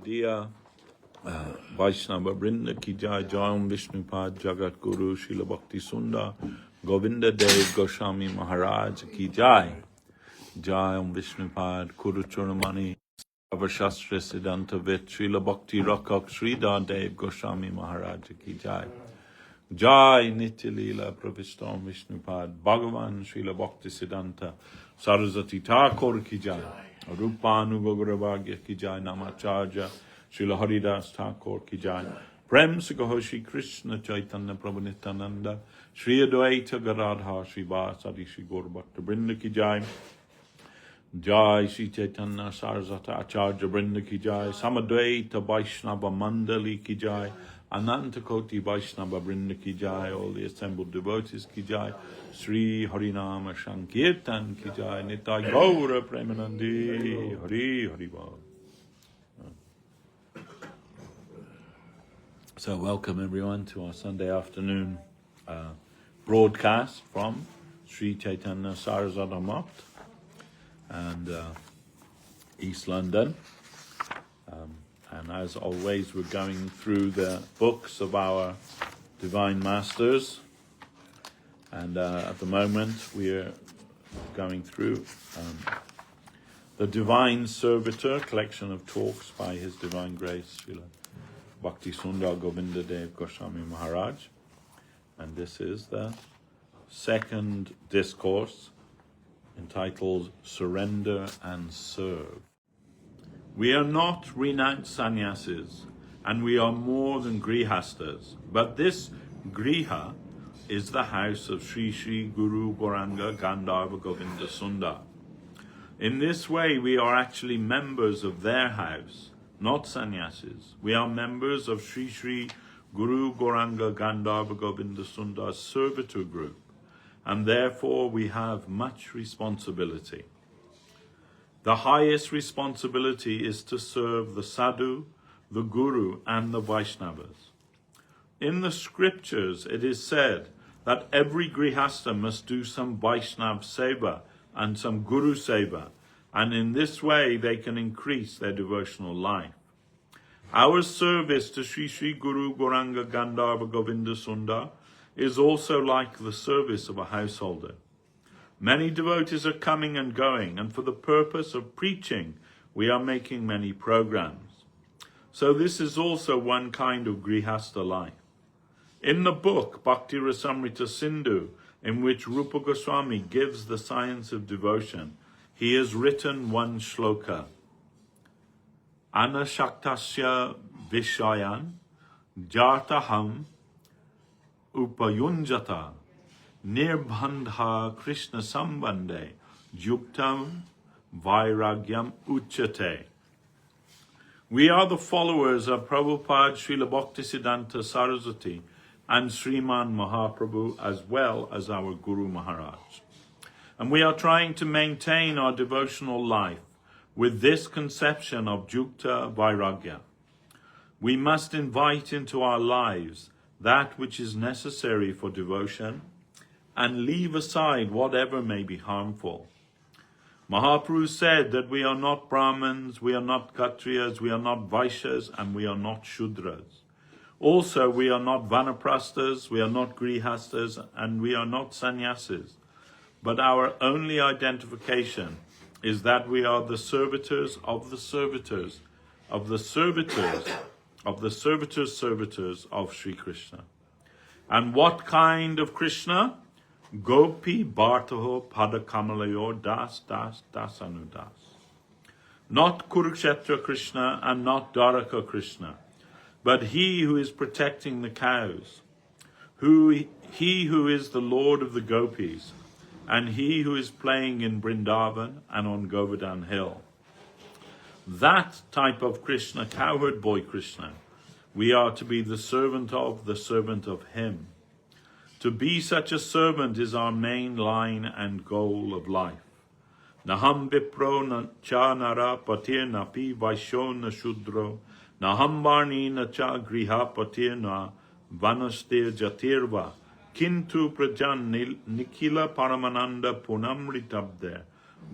Dear Vaishnava Brinda ki jai, Jayam Vishnupad Jagat Guru Srila Bhakti Sundar Govinda Dev Goswami Maharaj ki jai, Jayam Vishnupad Kuru Churnamani Avashastra Siddhanta Vit Srila Bhakti Rakak Sridhar Dev Goswami Maharaj ki jai, Jai Nitya Leela Pravistam Vishnupad Bhagavan Srila Bhakti Siddhanta Saraswati Thakur ki jai, Rupanu Goguravagya ki jai, Namacharya Srila Haridas Thakur ki jai, Prem Sikahoshi Krishna Chaitanya Prabhu Nityananda Shri Advaita Garadha Shri Vasadi Shri Gaur Bhakta Brinda ki jai, Jai Shri Chaitanya Saraswata Acharya Brinda ki jai, Samadvaita Vaishnava Mandali ki jai, Ananta Koti Vaishnava Brinda ki jai, all the assembled devotees ki jai, Sri Harinama Sankirtan ki jai, Nitai Gaura Premanandi, Hari Hari Bal. So welcome everyone to our Sunday afternoon broadcast from Sri Chaitanya Saraswata Math and East London. And as always, we're going through the books of our Divine Masters. And at the moment, we're going through the Divine Servitor, collection of talks by His Divine Grace, Srila Bhakti Sundar Govinda Dev Goswami Maharaj. And this is the second discourse entitled Surrender and Serve. We are not renounced sannyasis, and we are more than grihastas, but this griha is the house of Sri Sri Guru Gauranga Gandharva Govinda Sundar. In this way, we are actually members of their house, not sannyasis. We are members of Sri Sri Guru Gauranga Gandharva Govinda Sundar's servitor group, and therefore we have much responsibility. The highest responsibility is to serve the sadhu, the guru, and the Vaishnavas. In the scriptures, it is said that every grihasta must do some Vaishnav seva and some guru seva, and in this way they can increase their devotional life. Our service to Sri Sri Guru Gauranga Gandharva Govinda Sundar is also like the service of a householder. Many devotees are coming and going, and for the purpose of preaching, we are making many programs. So this is also one kind of grihasta life. In the book Bhakti Rasamrita Sindhu, in which Rupa Goswami gives the science of devotion, he has written one shloka. Anashaktasya vishayan jataham upayunjata nirbandha Krishna sambande yuktam vairagyam uchate. We are the followers of Prabhupada Srila Bhaktisiddhanta Saraswati and Sriman Mahaprabhu, as well as our Guru Maharaj. And we are trying to maintain our devotional life with this conception of Yukta Vairagya. We must invite into our lives that which is necessary for devotion and leave aside whatever may be harmful. Mahaprabhu said that we are not Brahmins, we are not Kshatriyas, we are not Vaishyas, and we are not Shudras. Also, we are not Vanaprasthas, we are not Grihastas, and we are not Sannyasis. But our only identification is that we are the servitors of the servitors, of the servitors, of the servitors of Sri Krishna. And what kind of Krishna? Gopi Bhartaho Padakamalayo Das Anudas. Not Kurukshetra Krishna and not Dwaraka Krishna, but he who is protecting the cows, he who is the Lord of the gopis, and he who is playing in Vrindavan and on Govardhan Hill. That type of Krishna, cowherd boy Krishna, we are to be the servant of him. To be such a servant is our main line and goal of life. Naham vipro na cha nara patir na pi vaisho na shudro, naham varni na cha griha patir na vanastir jatirva, kintu prajan nikila paramananda punamritabde,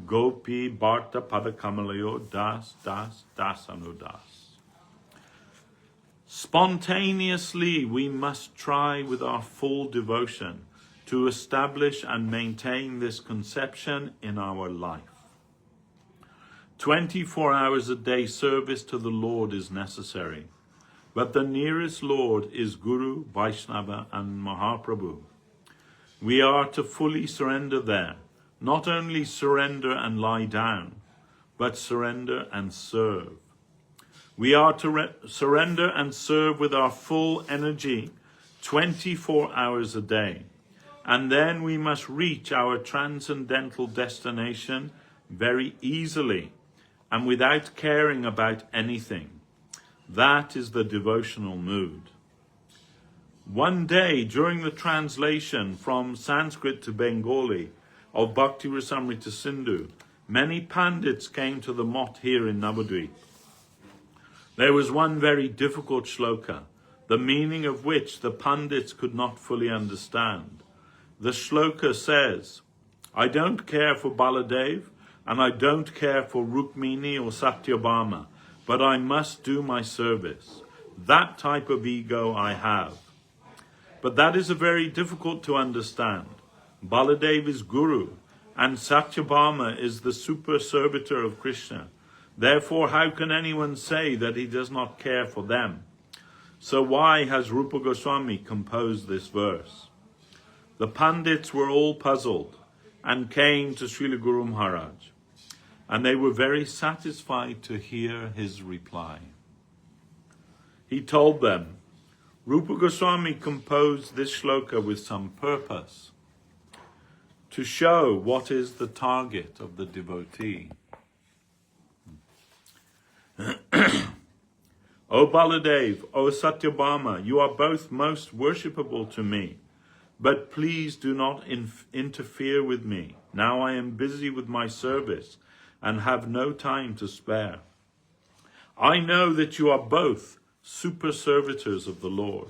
gopi bharta padakamalayo das anudas. Spontaneously, we must try with our full devotion to establish and maintain this conception in our life. 24 hours a day service to the Lord is necessary, but the nearest Lord is Guru, Vaishnava and Mahaprabhu. We are to fully surrender there, not only surrender and lie down, but surrender and serve. We are to surrender and serve with our full energy 24 hours a day, and then we must reach our transcendental destination very easily and without caring about anything. That is the devotional mood. One day, during the translation from Sanskrit to Bengali of Bhakti Rasamrita Sindhu, many Pandits came to the mott here in Navadvip. There was one very difficult shloka, the meaning of which the Pandits could not fully understand. The shloka says, I don't care for Baladev, and I don't care for Rukmini or Satyabhama, but I must do my service. That type of ego I have. But that is very difficult to understand. Baladev is Guru, and Satyabhama is the super servitor of Krishna. Therefore, how can anyone say that he does not care for them? So why has Rupa Goswami composed this verse? The Pandits were all puzzled and came to Srila Guru Maharaj, and they were very satisfied to hear his reply. He told them, Rupa Goswami composed this shloka with some purpose, to show what is the target of the devotee. O Baladev, O Satyabhama, you are both most worshipable to me, but please do not interfere with me. Now I am busy with my service and have no time to spare. I know that you are both super servitors of the Lord.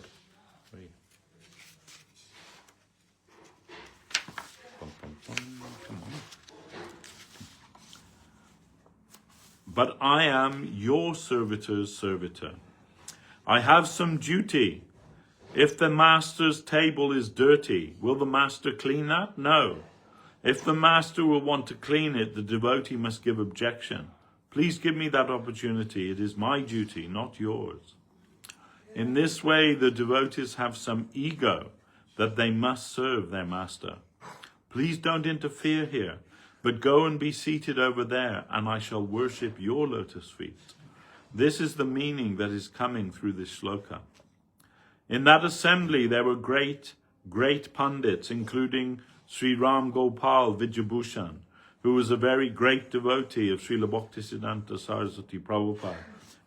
But I am your servitor's servitor. I have some duty. If the master's table is dirty, will the master clean that? No. If the master will want to clean it, the devotee must give objection. Please give me that opportunity. It is my duty, not yours. In this way, the devotees have some ego that they must serve their master. Please don't interfere here, but go and be seated over there, and I shall worship your lotus feet. This is the meaning that is coming through this shloka. In that assembly, there were great Pandits, including Sri Ram Gopal Vijayabhushan, who was a very great devotee of Srila Bhaktisiddhanta Saraswati Prabhupada,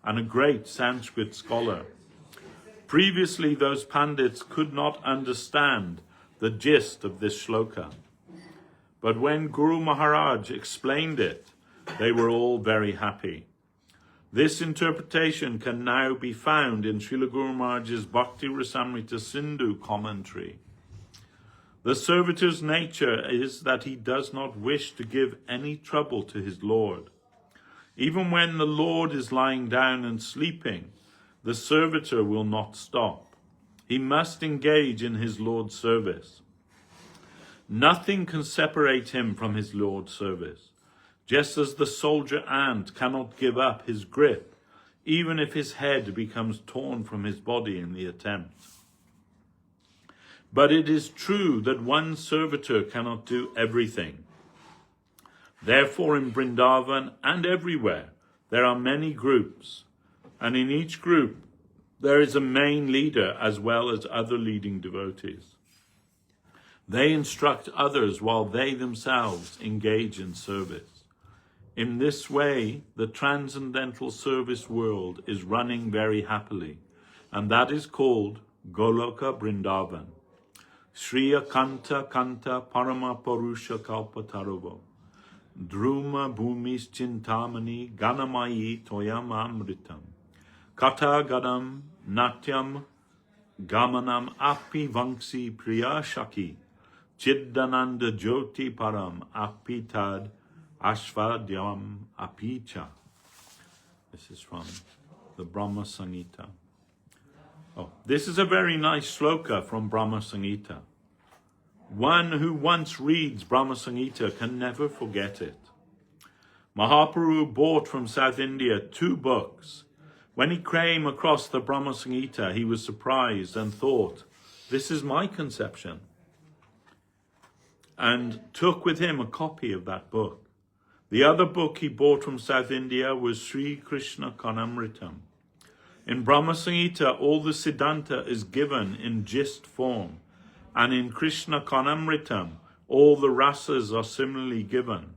and a great Sanskrit scholar. Previously, those Pandits could not understand the gist of this shloka. But when Guru Maharaj explained it, they were all very happy. This interpretation can now be found in Srila Guru Maharaj's Bhakti Rasamrita Sindhu commentary. The servitor's nature is that he does not wish to give any trouble to his Lord. Even when the Lord is lying down and sleeping, the servitor will not stop. He must engage in his Lord's service. Nothing can separate him from his Lord's service, just as the soldier ant cannot give up his grip, even if his head becomes torn from his body in the attempt. But it is true that one servitor cannot do everything. Therefore, in Vrindavan and everywhere, there are many groups, and in each group there is a main leader as well as other leading devotees. They instruct others while they themselves engage in service. In this way, the transcendental service world is running very happily, and that is called Goloka Vrindavan. Shriya Kanta Kanta Parama Purusha Kalpataravo Druma Bhumis Chintamani Ganamayi Toyamamritam Kata Gadam Natyam Gamanam Api Vangsi Priya Shaki Chiddananda Jyoti Param Apitad Ashvadyam Apicha. This is from the Brahma Samhita. This is a very nice sloka from Brahma Samhita. One who once reads Brahma Samhita can never forget it. Mahaprabhu bought from South India 2 books. When he came across the Brahma Samhita, he was surprised and thought, this is my conception, and took with him a copy of that book. The other book he bought from South India was Sri Krishna Karnamritam. In Brahma Samhita, all the Siddhanta is given in gist form, and in Krishna Karnamritam, all the rasas are similarly given.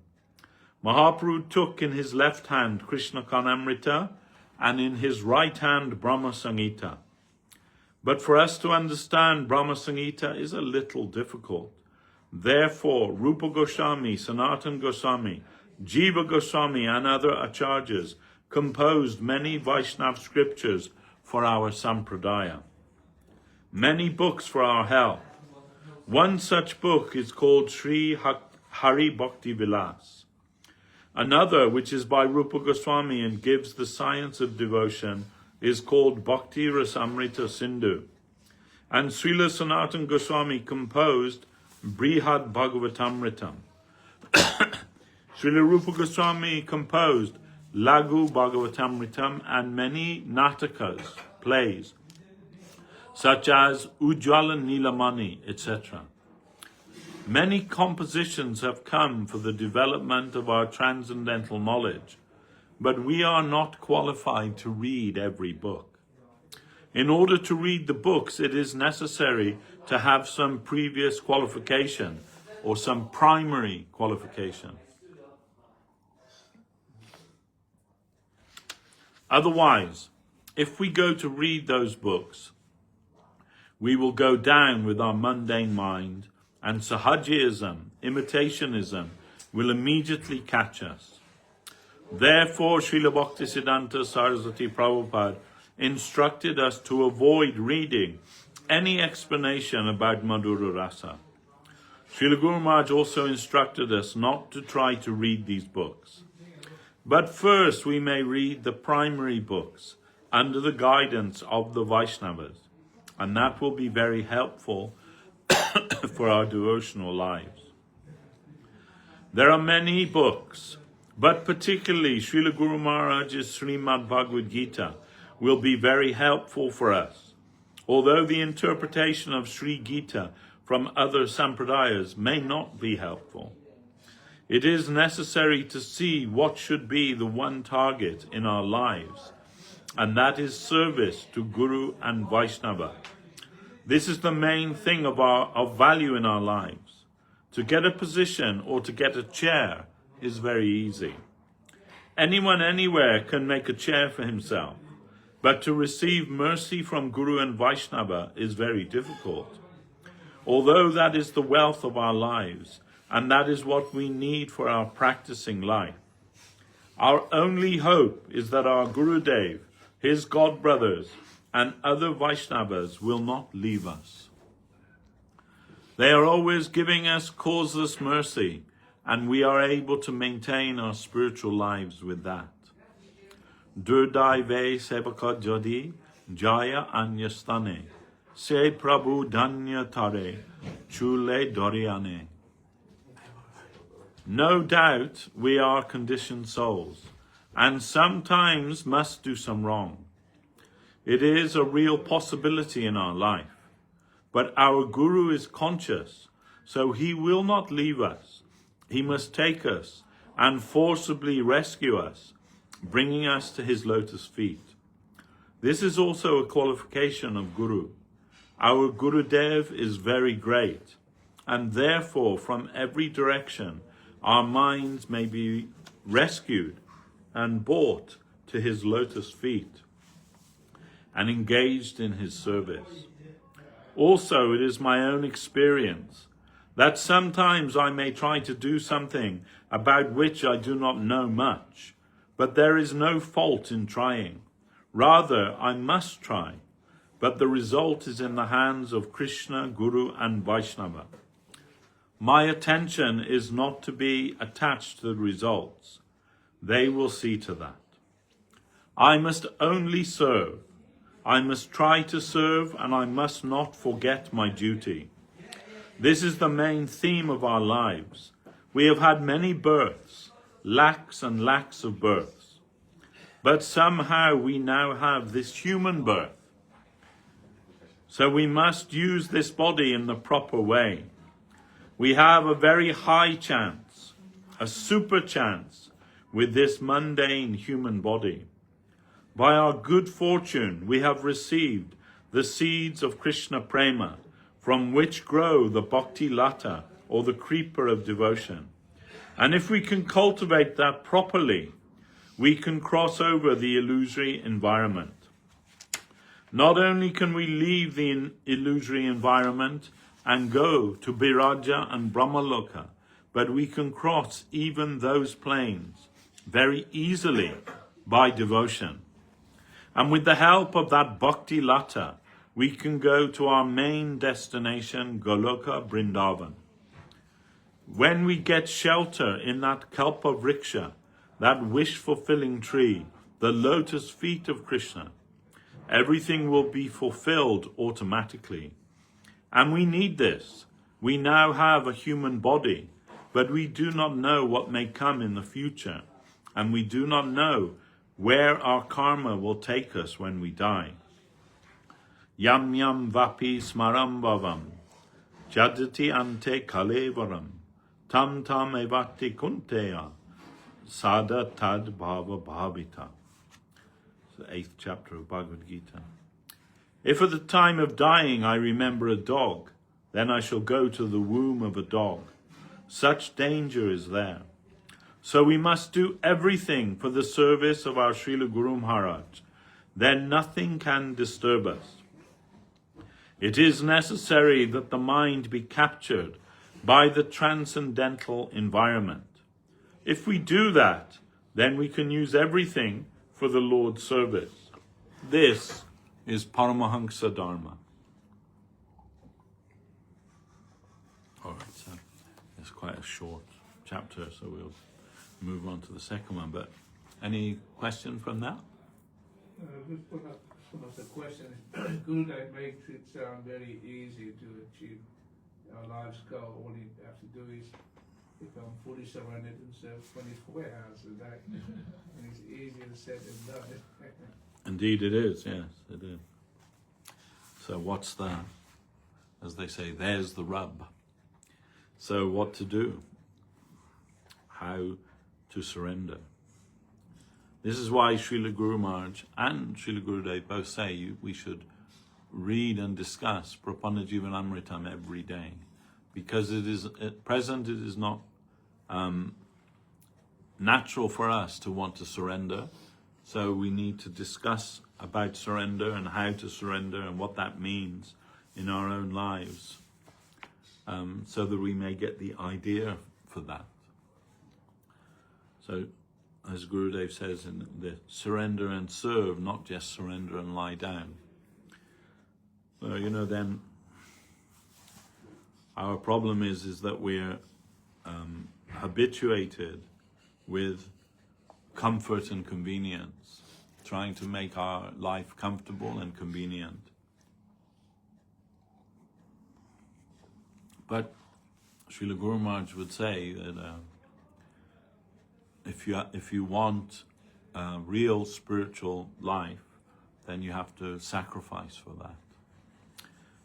Mahaprabhu took in his left hand Krishna Karnamrita, and in his right hand Brahma Samhita. But for us to understand Brahma Samhita is a little difficult. Therefore, Rupa Goswami, Sanatana Goswami, Jiva Goswami and other acharyas composed many Vaishnava scriptures for our sampradaya. Many books for our help. One such book is called Sri Hari Bhakti Vilas. Another, which is by Rupa Goswami and gives the science of devotion, is called Bhakti Rasamrita Sindhu. And Srila Sanatana Goswami composed Brihad Bhagavatamritam. Srila Rupa Goswami composed Lagu Bhagavatamritam and many natakas, plays, such as Ujjvala Nilamani, etc. Many compositions have come for the development of our transcendental knowledge, but we are not qualified to read every book. In order to read the books, it is necessary to have some previous qualification or some primary qualification. Otherwise, if we go to read those books, we will go down with our mundane mind, and sahajism, imitationism, will immediately catch us. Therefore, Srila Bhaktisiddhanta Saraswati Prabhupada instructed us to avoid reading any explanation about Madhura Rasa. Srila Guru Maharaj also instructed us not to try to read these books. But first we may read the primary books under the guidance of the Vaishnavas, and that will be very helpful for our devotional lives. There are many books, but particularly Srila Guru Maharaj's Srimad Bhagavad Gita will be very helpful for us. Although the interpretation of Sri Gita from other sampradayas may not be helpful, it is necessary to see what should be the one target in our lives, and that is service to Guru and Vaishnava. This is the main thing of value in our lives. To get a position or to get a chair is very easy. Anyone anywhere can make a chair for himself, but to receive mercy from Guru and Vaishnava is very difficult. Although that is the wealth of our lives, and that is what we need for our practicing life. Our only hope is that our Gurudev, his god brothers, and other Vaishnavas will not leave us. They are always giving us causeless mercy, and we are able to maintain our spiritual lives with that. Durdai ve sebaka jodi jaya anyastane se prabhu dhanya tare chule doriane. No doubt we are conditioned souls, and sometimes must do some wrong. It is a real possibility in our life, but our Guru is conscious, so he will not leave us. He must take us and forcibly rescue us, bringing us to his lotus feet. This is also a qualification of Guru. Our Gurudev is very great, and therefore from every direction our minds may be rescued and brought to his lotus feet and engaged in his service. Also, it is my own experience that sometimes I may try to do something about which I do not know much, but there is no fault in trying. Rather, I must try, but the result is in the hands of Krishna, Guru and Vaishnava. My attention is not to be attached to the results. They will see to that. I must only serve. I must try to serve, and I must not forget my duty. This is the main theme of our lives. We have had many births, lakhs and lakhs of births. But somehow we now have this human birth. So we must use this body in the proper way. We have a very high chance, a super chance, with this mundane human body. By our good fortune, we have received the seeds of Krishna Prema, from which grow the Bhakti Lata, or the creeper of devotion. And if we can cultivate that properly, we can cross over the illusory environment. Not only can we leave the illusory environment and go to Biraja and Brahmaloka, but we can cross even those planes very easily by devotion. And with the help of that Bhakti Lata, we can go to our main destination, Goloka Vrindavan. When we get shelter in that Kalpa Vriksha, that wish-fulfilling tree, the lotus feet of Krishna, everything will be fulfilled automatically. And we need this. We now have a human body, but we do not know what may come in the future, and we do not know where our karma will take us when we die. Yam yam vapi smaram bhavam, jadati ante kalevaram, tam tam evati kunteya, sada tad bhava bhavita. It's the 8th chapter of Bhagavad Gita. If at the time of dying I remember a dog, then I shall go to the womb of a dog. Such danger is there. So we must do everything for the service of our Srila Guru Maharaj. Then nothing can disturb us. It is necessary that the mind be captured by the transcendental environment. If we do that, then we can use everything for the Lord's service. This is Paramahansa Dharma. All right, so it's quite a short chapter, so we'll move on to the second one. But any question from that? Just put up some of the questions. Gurudev makes it sound very easy to achieve a large goal. All you have to do is become fully surrendered and serve 24 hours a day. And it's easier said than done. Indeed it is, yes, it is. So what's the, as they say, there's the rub. So what to do? How to surrender? This is why Srila Guru Maharaj and Srila Gurudev both say we should read and discuss Prapanna Jivanamritam every day, because it is at present it is not natural for us to want to surrender. So we need to discuss about surrender and how to surrender and what that means in our own lives, so that we may get the idea for that. So, as Gurudev says in the surrender and serve, not just surrender and lie down. So, then our problem is that we're habituated with comfort and convenience, trying to make our life comfortable and convenient. But Srila Guru Maharaj would say that if you want a real spiritual life, then you have to sacrifice for that.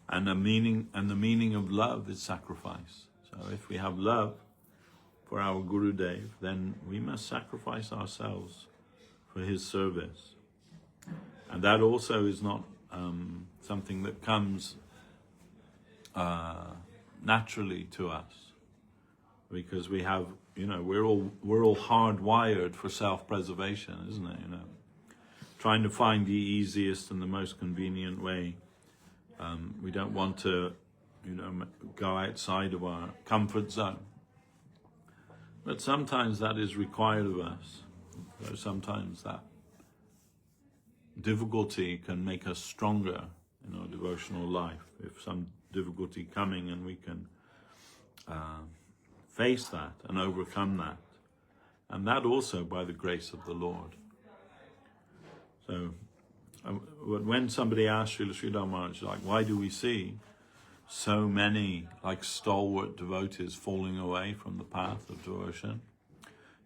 And the meaning of love is sacrifice. So if we have love for our Gurudev, then we must sacrifice ourselves for his service. And that also is not something that comes naturally to us, because we have, we're all hardwired for self-preservation, isn't it? Trying to find the easiest and the most convenient way. We don't want to, go outside of our comfort zone. But sometimes that is required of us. So sometimes that difficulty can make us stronger in our devotional life. If some difficulty coming and we can face that and overcome that. And that also by the grace of the Lord. So when somebody asked Srila Maharaj, like, why do we see so many like stalwart devotees falling away from the path of devotion?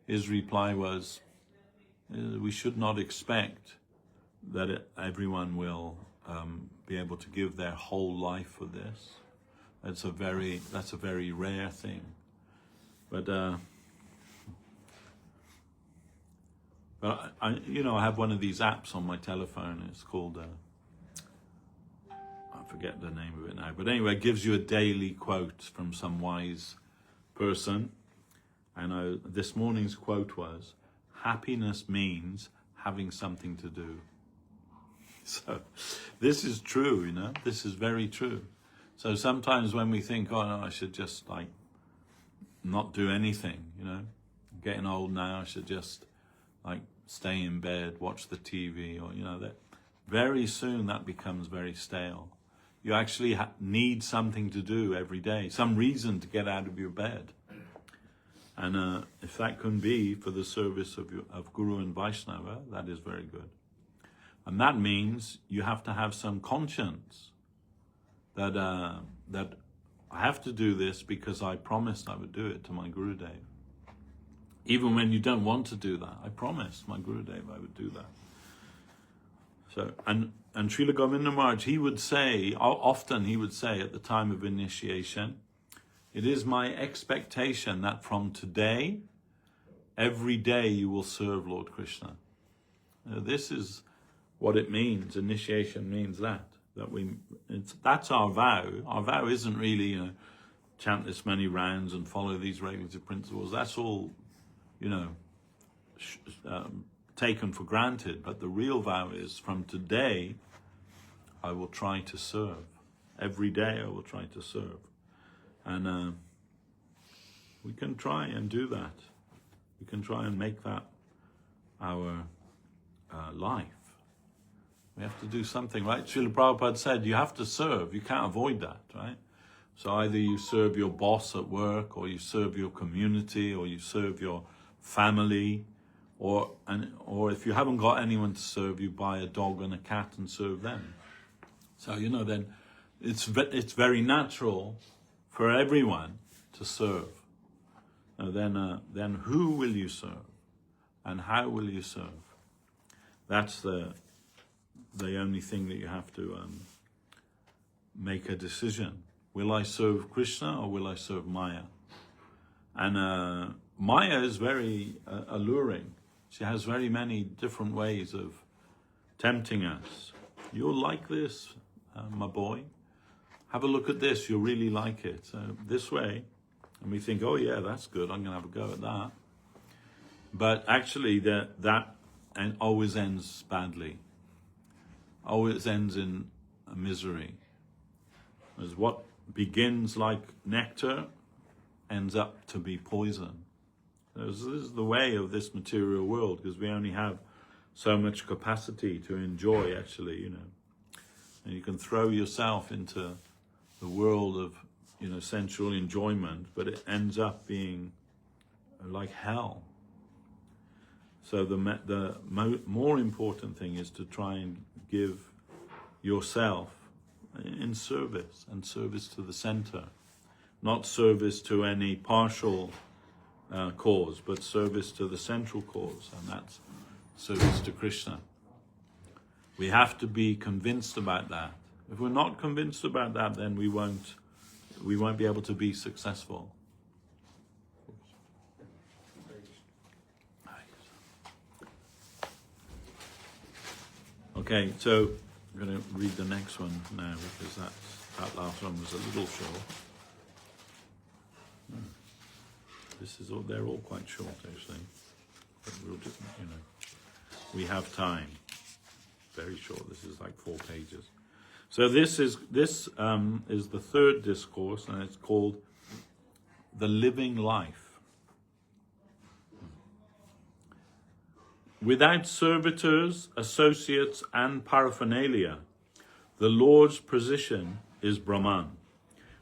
His reply was, we should not expect that everyone will be able to give their whole life for this. That's a very rare thing. But I have one of these apps on my telephone. It's called I forget the name of it now. But anyway, it gives you a daily quote from some wise person. And this morning's quote was, "Happiness means having something to do." So this is true, this is very true. So sometimes when we think, oh no, I should just like not do anything, I'm getting old now, I should just like stay in bed, watch the TV, or that very soon that becomes very stale. You actually need something to do every day, some reason to get out of your bed. And if that can be for the service of Guru and Vaishnava, that is very good. And that means you have to have some conscience that that I have to do this because I promised I would do it to my Gurudev. Even when you don't want to do that, I promised my Gurudev I would do that. So, and Srila Govinda Maharaj, he would say, often he would say at the time of initiation, it is my expectation that from today, every day you will serve Lord Krishna. This is what it means. Initiation means that's our vow. Our vow isn't really, chant this many rounds and follow these regulative principles. That's all, taken for granted. But the real vow is, from today, I will try to serve. Every day I will try to serve. And we can try and do that. We can try and make that our life. We have to do something, right? Srila Prabhupada said, you have to serve. You can't avoid that, right? So either you serve your boss at work, or you serve your community, or you serve your family, or if you haven't got anyone to serve, you buy a dog and a cat and serve them. So, then it's very natural for everyone to serve. Then who will you serve? And how will you serve? That's the only thing that you have to make a decision. Will I serve Krishna or will I serve Maya? And Maya is very alluring. She has very many different ways of tempting us. You'll like this, my boy. Have a look at this, you'll really like it. So this way, and we think, oh yeah, that's good, I'm gonna have a go at that. But actually that always ends badly. Always ends in a misery. As what begins like nectar ends up to be poison. This is the way of this material world, because we only have so much capacity to enjoy, actually, And you can throw yourself into the world of, sensual enjoyment, but it ends up being like hell. So the more important thing is to try and give yourself in service, and service to the center. Not service to any partial cause, but service to the central cause, and that's service to Krishna. We have to be convinced about that. If we're not convinced about that, then we won't be able to be successful. Okay, so I'm going to read the next one now, because that last one was a little short. They're all quite short, actually. But we'll just, we have time. Very short. This is like 4 pages. So this is the third discourse, and it's called The Living Life. Without servitors, associates, and paraphernalia, the Lord's position is Brahman.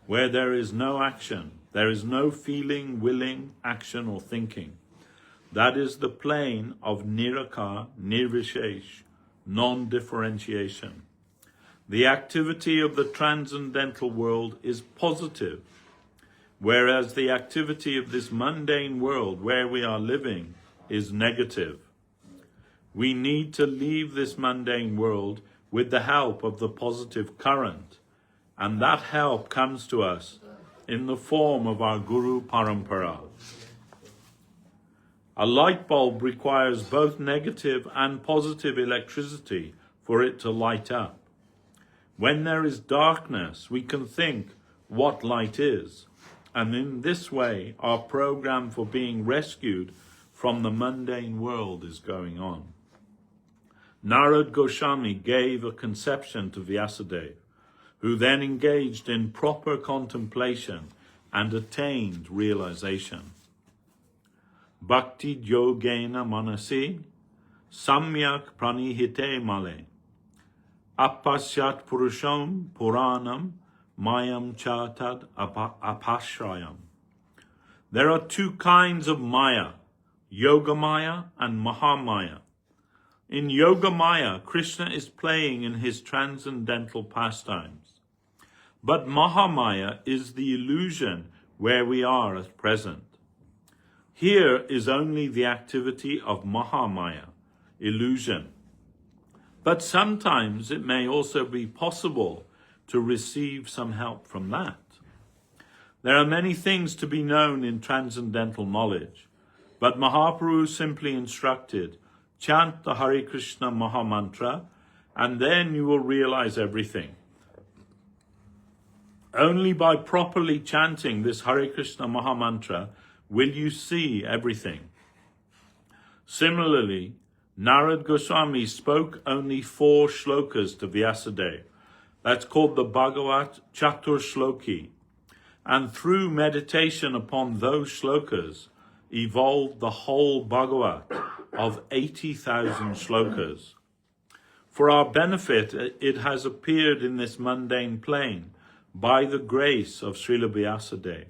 Where there is no action, there is no feeling, willing, action, or thinking. That is the plane of Nirakar, Nirvishesh, non-differentiation. The activity of the transcendental world is positive, whereas the activity of this mundane world where we are living is negative. We need to leave this mundane world with the help of the positive current, and that help comes to us in the form of our Guru Parampara. A light bulb requires both negative and positive electricity for it to light up. When there is darkness, we can think what light is, and in this way our program for being rescued from the mundane world is going on. Narad Goswami gave a conception to Vyasadeva, who then engaged in proper contemplation and attained realization. Bhakti yogena manasi samyak pranihite male apasyat purusham puranam mayam chatad apashrayam. There are two kinds of Maya, Yoga Maya and Mahamaya. In Yoga Maya, Krishna is playing in his transcendental pastimes. But Mahamaya is the illusion where we are at present. Here is only the activity of Mahamaya, illusion. But sometimes it may also be possible to receive some help from that. There are many things to be known in transcendental knowledge, but Mahaprabhu simply instructed, chant the Hare Krishna Maha Mantra, and then you will realize everything. Only by properly chanting this Hare Krishna Maha Mantra will you see everything. Similarly, Narad Goswami spoke only 4 shlokas to Vyasadeva. That's called the Bhagavat Chatur Shloki. And through meditation upon those shlokas, evolved the whole Bhagavat of 80,000 shlokas. For our benefit, it has appeared in this mundane plane by the grace of Srila Vyasadeva.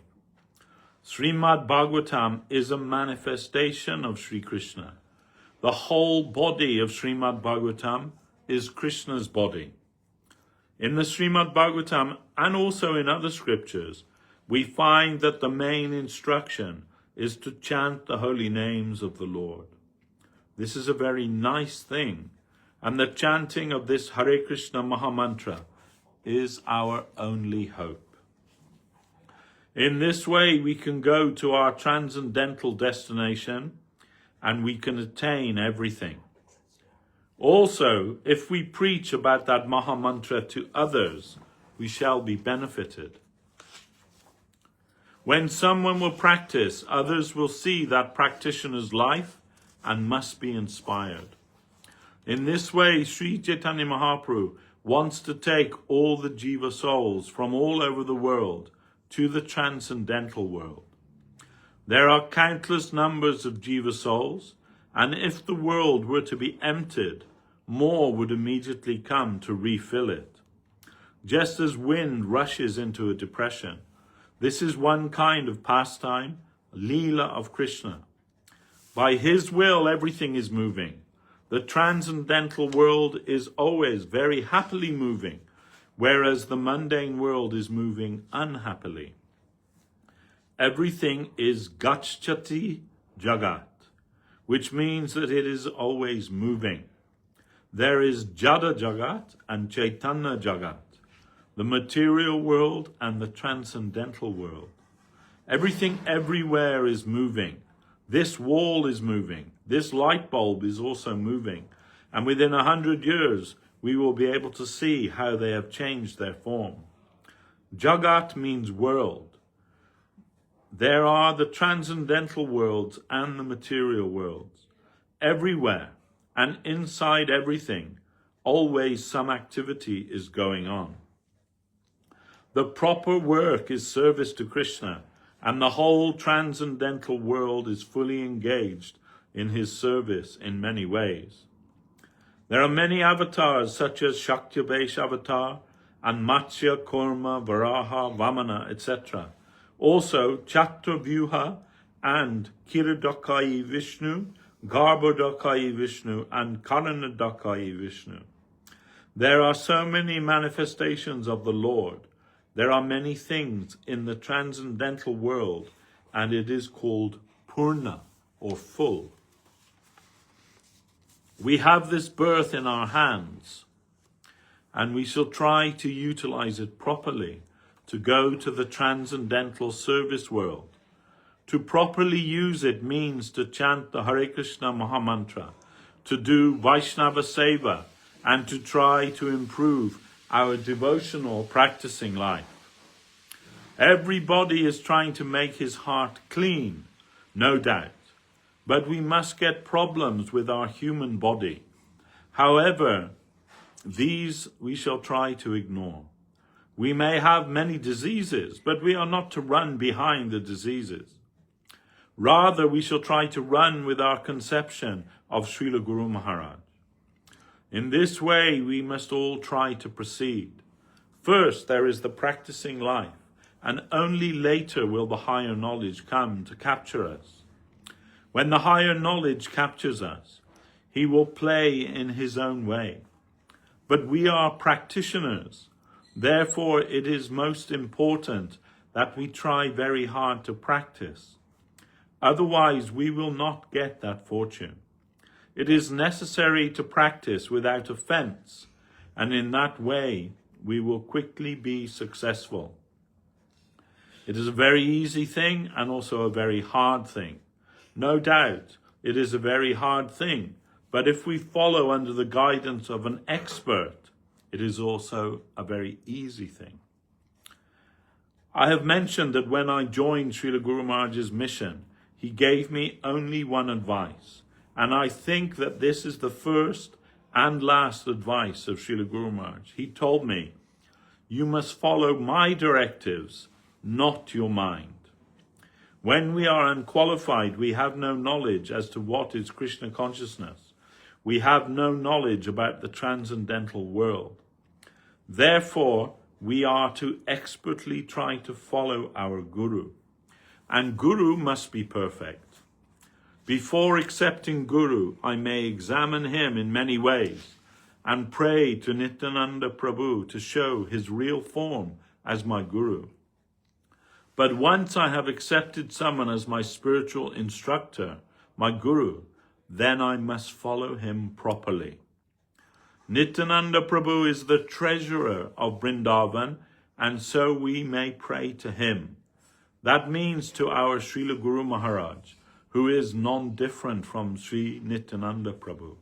Srimad Bhagavatam is a manifestation of Sri Krishna. The whole body of Srimad Bhagavatam is Krishna's body. In the Srimad Bhagavatam and also in other scriptures, we find that the main instruction is to chant the holy names of the Lord. This is a very nice thing, and the chanting of this Hare Krishna Maha Mantra is our only hope. In this way, we can go to our transcendental destination and we can attain everything. Also, if we preach about that Maha Mantra to others, we shall be benefited. When someone will practice, others will see that practitioner's life and must be inspired. In this way, Sri Chaitanya Mahaprabhu wants to take all the jiva souls from all over the world to the transcendental world. There are countless numbers of jiva souls, and if the world were to be emptied, more would immediately come to refill it. Just as wind rushes into a depression, this is one kind of pastime, Leela of Krishna. By his will, everything is moving. The transcendental world is always very happily moving, whereas the mundane world is moving unhappily. Everything is gacchati jagat, which means that it is always moving. There is Jada Jagat and Chaitanya Jagat, the material world and the transcendental world. Everything everywhere is moving. This wall is moving. This light bulb is also moving. And within 100 years, we will be able to see how they have changed their form. Jagat means world. There are the transcendental worlds and the material worlds. Everywhere and inside everything, always some activity is going on. The proper work is service to Krishna, and the whole transcendental world is fully engaged in his service in many ways. There are many avatars such as Shaktyavesh avatar and Matsya, Kurma, Varaha, Vamana, etc. Also Chaturvyuha and Kiridakayi Vishnu, Garbhodakai Vishnu, and Karanadakai Vishnu. There are so many manifestations of the Lord. There are many things in the transcendental world, and it is called Purna, or full. We have this birth in our hands, and we shall try to utilize it properly to go to the transcendental service world. To properly use it means to chant the Hare Krishna Mahamantra, to do Vaishnava Seva, and to try to improve our devotional practicing life. Everybody is trying to make his heart clean, no doubt, but we must get problems with our human body. However, these we shall try to ignore. We may have many diseases, but we are not to run behind the diseases. Rather, we shall try to run with our conception of Srila Guru Maharaj. In this way, we must all try to proceed. First, there is the practicing life, and only later will the higher knowledge come to capture us. When the higher knowledge captures us, he will play in his own way. But we are practitioners. Therefore, it is most important that we try very hard to practice. Otherwise, we will not get that fortune. It is necessary to practice without offense, and in that way, we will quickly be successful. It is a very easy thing and also a very hard thing. No doubt, it is a very hard thing, but if we follow under the guidance of an expert, it is also a very easy thing. I have mentioned that when I joined Srila Guru Maharaj's mission, he gave me only one advice, and I think that this is the first and last advice of Srila Guru Maharaj. He told me, you must follow my directives, not your mind. When we are unqualified, we have no knowledge as to what is Krishna consciousness. We have no knowledge about the transcendental world. Therefore, we are to expertly try to follow our Guru. And Guru must be perfect. Before accepting Guru, I may examine him in many ways and pray to Nityananda Prabhu to show his real form as my Guru. But once I have accepted someone as my spiritual instructor, my Guru, then I must follow him properly. Nityananda Prabhu is the treasurer of Vrindavan, and so we may pray to him. That means to our Srila Guru Maharaj, who is non-different from Sri Nityananda Prabhu.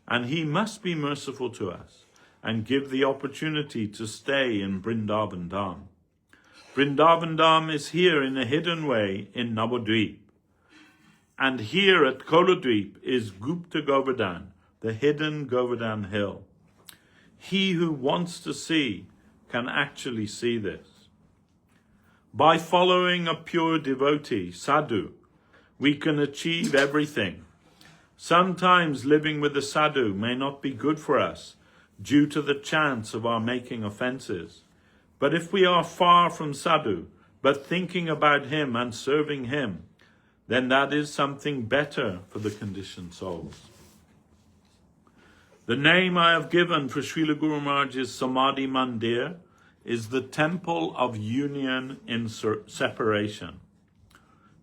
And he must be merciful to us and give the opportunity to stay in Vrindavan Dham. Vrindavan Dham is here in a hidden way in Navadvip. And here at Koladvip is Gupta Govardhan, the hidden Govardhan hill. He who wants to see can actually see this. By following a pure devotee, sadhu, we can achieve everything. Sometimes living with a sadhu may not be good for us due to the chance of our making offenses. But if we are far from sadhu, but thinking about him and serving him, then that is something better for the conditioned souls. The name I have given for Srila Guru Maharaj's Samadhi Mandir is the temple of union in separation.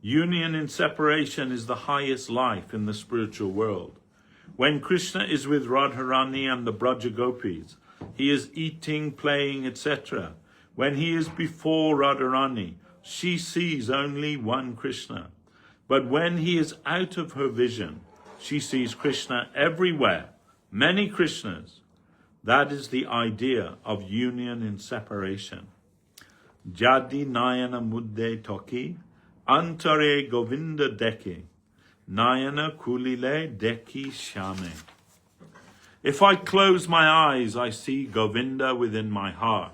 Union in separation is the highest life in the spiritual world. When Krishna is with Radharani and the Braja Gopis, he is eating, playing, etc. When he is before Radharani, she sees only one Krishna. But when he is out of her vision, she sees Krishna everywhere, many Krishnas. That is the idea of union in separation. Jadi Nayana Mudde Toki, Antare Govinda Deki, Nayana Kulile Deki Shame. If I close my eyes, I see Govinda within my heart.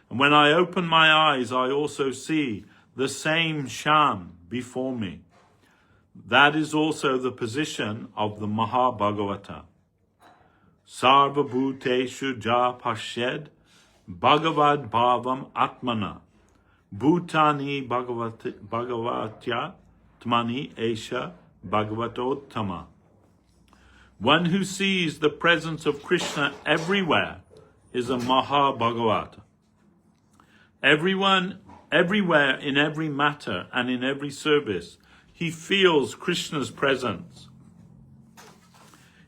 And when I open my eyes, I also see the same Sham before me. That is also the position of the Mahabhagavata. Sarva Bhuteshu Ja Pashed Bhagavad Bhavam Atmana Bhutani Bhagavatya Tmani Esha Bhagavatottama. One who sees the presence of Krishna everywhere is a Mahabhagavata. Everyone, everywhere, in every matter and in every service, he feels Krishna's presence.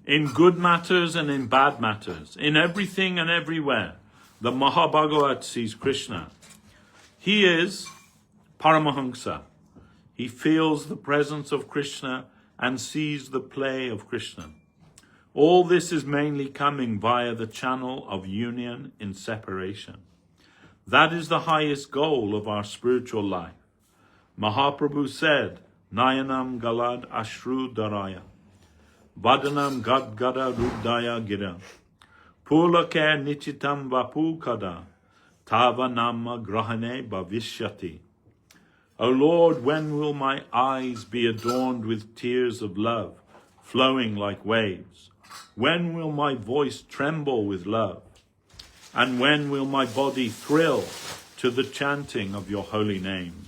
In good matters and in bad matters, in everything and everywhere, the Mahabhagavat sees Krishna. He is Paramahamsa. He feels the presence of Krishna and sees the play of Krishna. All this is mainly coming via the channel of union in separation. That is the highest goal of our spiritual life. Mahaprabhu said, Nayanam galad ashru daraya, Vadanam gadgada rudaya gira, Pulake nichitam vapu kada, Tava nama grahane bhavishyati. O Lord, when will my eyes be adorned with tears of love, flowing like waves? When will my voice tremble with love? And when will my body thrill to the chanting of your holy name?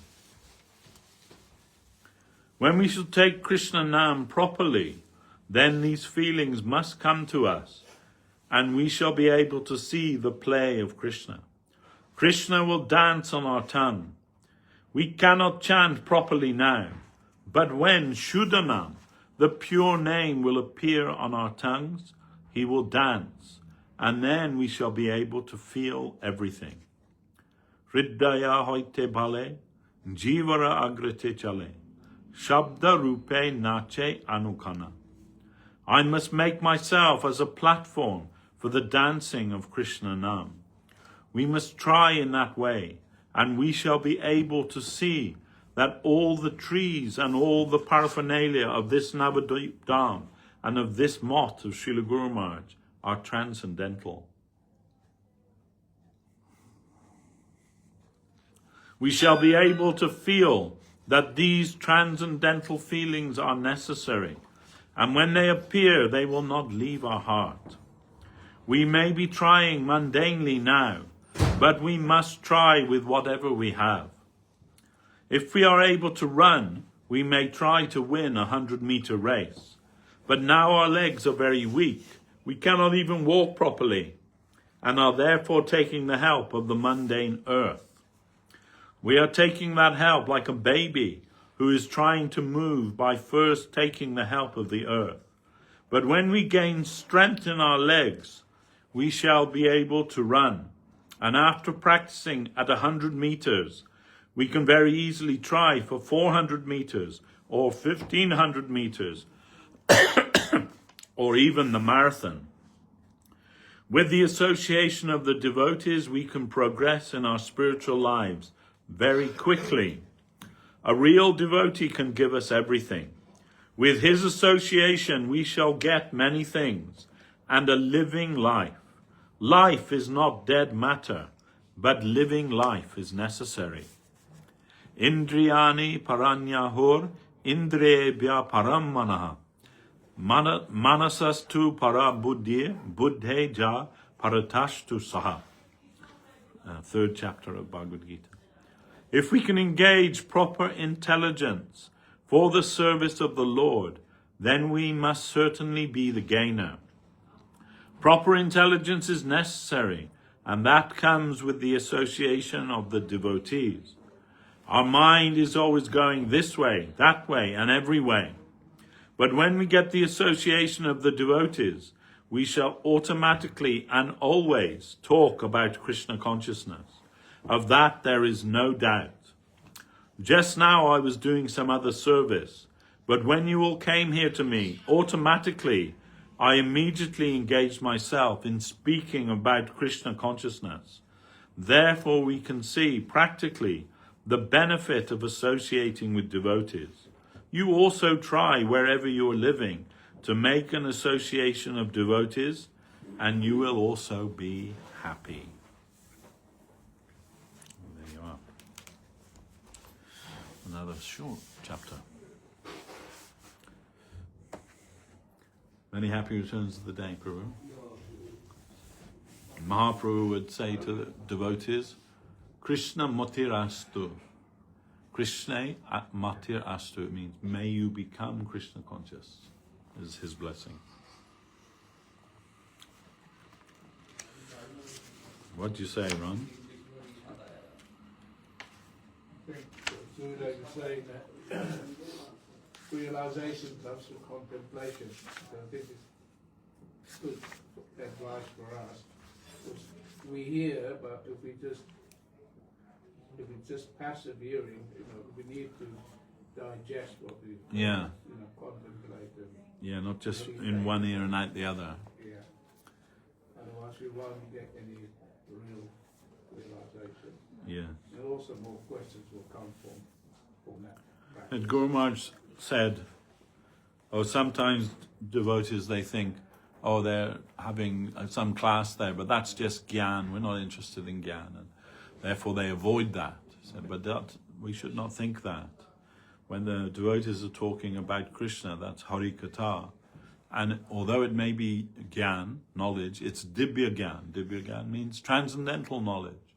When we shall take Krishna Nam properly, then these feelings must come to us, and we shall be able to see the play of Krishna. Krishna will dance on our tongue. We cannot chant properly now, but when Shuddhanam, the pure name, will appear on our tongues, he will dance, and then we shall be able to feel everything. Hridaya hoite bhale, jivara agrate chale, shabda rupe nache anukana. I must make myself as a platform for the dancing of Krishna Nam. We must try in that way, and we shall be able to see that all the trees and all the paraphernalia of this Navadvip Dham and of this mott of Srila Guru Maharaj are transcendental. We shall be able to feel that these transcendental feelings are necessary, and when they appear, they will not leave our heart. We may be trying mundanely now, but we must try with whatever we have. If we are able to run, we may try to win a 100-meter race. But now our legs are very weak. We cannot even walk properly, and are therefore taking the help of the mundane earth. We are taking that help like a baby who is trying to move by first taking the help of the earth. But when we gain strength in our legs, we shall be able to run. And after practicing at 100 meters, we can very easily try for 400 meters or 1500 meters or even the marathon. With the association of the devotees, we can progress in our spiritual lives very quickly. A real devotee can give us everything. With his association, we shall get many things and a living life. Life is not dead matter, but living life is necessary. Indriyani paranyahur indriyebhya param manaha. Manasastu para buddhi buddhe ja paratashtu saha. Third chapter of Bhagavad Gita. If we can engage proper intelligence for the service of the Lord, then we must certainly be the gainer. Proper intelligence is necessary, and that comes with the association of the devotees. Our mind is always going this way, that way, and every way. But when we get the association of the devotees, we shall automatically and always talk about Krishna consciousness. Of that there is no doubt. Just now I was doing some other service, but when you all came here to me, automatically I immediately engaged myself in speaking about Krishna consciousness. Therefore we can see practically the benefit of associating with devotees. You also try wherever you are living to make an association of devotees, and you will also be happy. There you are. Another short chapter. Many happy returns of the day, Prabhu. Mahaprabhu would say to the devotees, Krishna matir astu. Krishna matir astu. It means, may you become Krishna conscious, is his blessing. What do you say, Ron? I think Buddha is saying that realization comes from contemplation. So this is good advice for us. Because we hear, but if it's just passive hearing, we need to digest what we contemplate. Yeah, not just in one ear and out the other. Yeah. Otherwise, we won't get any real realization. Yeah. And also more questions will come from that practice. And Guru Maharaj said, sometimes devotees, they think, they're having some class there, but that's just gyan. We're not interested in gyan, and therefore they avoid that. He said, but we should not think that. When the devotees are talking about Krishna, that's Hari Katha. And although it may be gyan, knowledge, it's dibya gyan. Dibya gyan means transcendental knowledge.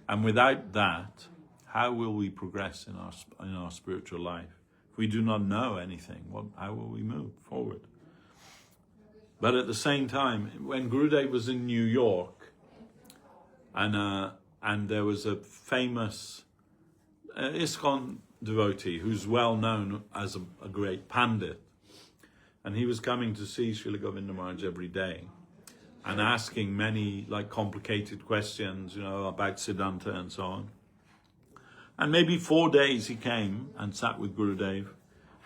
And without that, how will we progress in our spiritual life? If we do not know anything, how will we move forward? But at the same time, when Gurudev was in New York, and there was a famous ISKCON devotee who's well known as a great pandit, and he was coming to see Srila Govinda Maharaj every day and asking many complicated questions, about Siddhanta and so on. And maybe 4 days he came and sat with Gurudev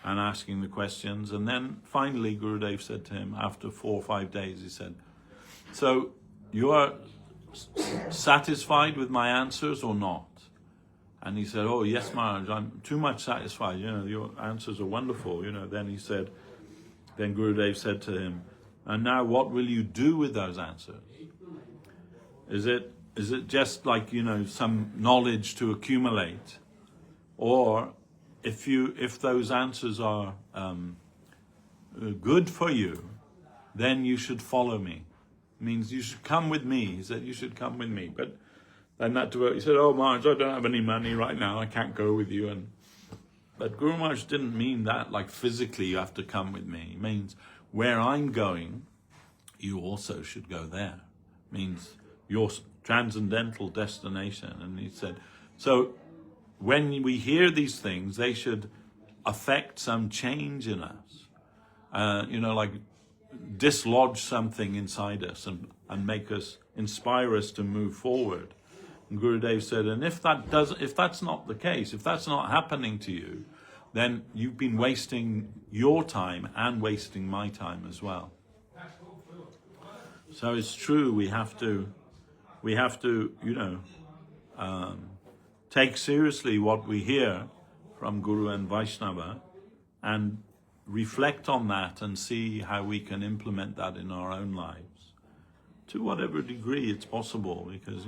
and asking the questions, and then finally Gurudev said to him, after 4 or 5 days, he said, "So you are satisfied with my answers or not?" And he said, "Oh yes, Maharaj, I'm too much satisfied, your answers are wonderful." Then Gurudev said to him, "And now what will you do with those answers? Is it just some knowledge to accumulate? Or if those answers are good for you, then you should follow me. It means you should come with me." He said, "You should come with me." But then that devotee said, "Oh Maharaj, I don't have any money right now, I can't go with you." But Guru Maharaj didn't mean that physically you have to come with me. It means where I'm going, you also should go there. It means your transcendental destination. And he said, so when we hear these things, they should affect some change in us. Dislodge something inside us and inspire us to move forward. And Gurudev said, and if that's not the case, if that's not happening to you, then you've been wasting your time and wasting my time as well. So it's true, we have to take seriously what we hear from Guru and Vaishnava and reflect on that and see how we can implement that in our own lives to whatever degree it's possible, because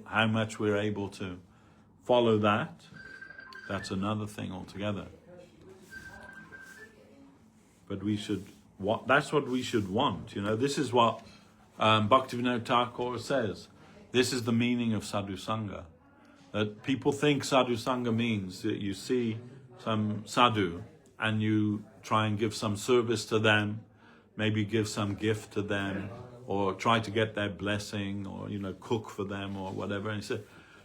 how much we're able to follow that's another thing altogether. But that's what we should want. This is what Bhaktivinoda Thakur says. This is the meaning of sadhu sangha. That people think sadhu sangha means that you see some sadhu and you try and give some service to them, maybe give some gift to them, or try to get their blessing, or cook for them or whatever. And he said,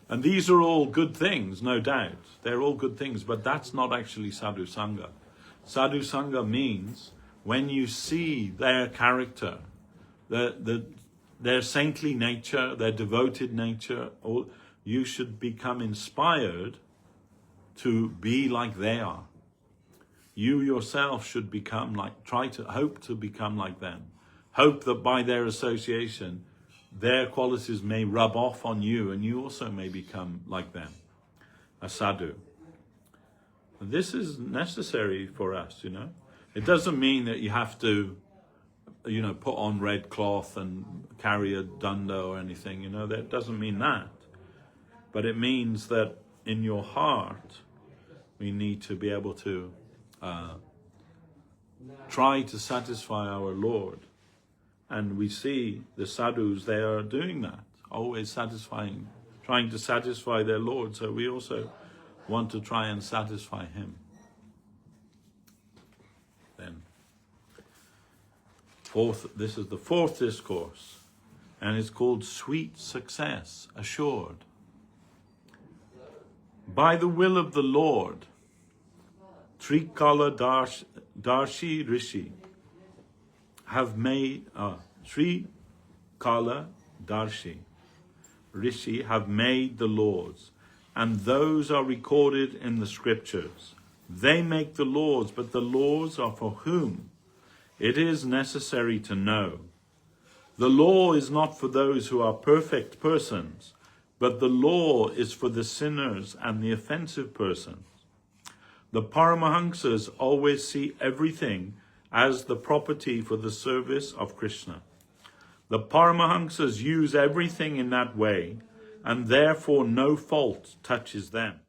and these are all good things, no doubt. They're all good things, but that's not actually sadhu sangha. Sadhu sangha means when you see their character, their saintly nature, their devoted nature, you should become inspired to be like they are. You yourself should hope to become like them. Hope that by their association, their qualities may rub off on you and you also may become like them, a sadhu. This is necessary for us, It doesn't mean that you have to, put on red cloth and carry a danda or anything, that doesn't mean that. But it means that in your heart, we need to be able to try to satisfy our Lord. And we see the sadhus, they are doing that, always trying to satisfy their Lord. So we also want to try and satisfy him. Then, this is the fourth discourse. and it's called Sweet Success Assured. By the will of the Lord, Trikala Darshi Rishi have made, Trikala Darshi Rishi have made the laws, and those are recorded in the scriptures. They make the laws, but the laws are for whom it is necessary to know. The law is not for those who are perfect persons, but the law is for the sinners and the offensive persons. The Paramahamsas always see everything as the property for the service of Krishna. The Paramahamsas use everything in that way, and therefore no fault touches them.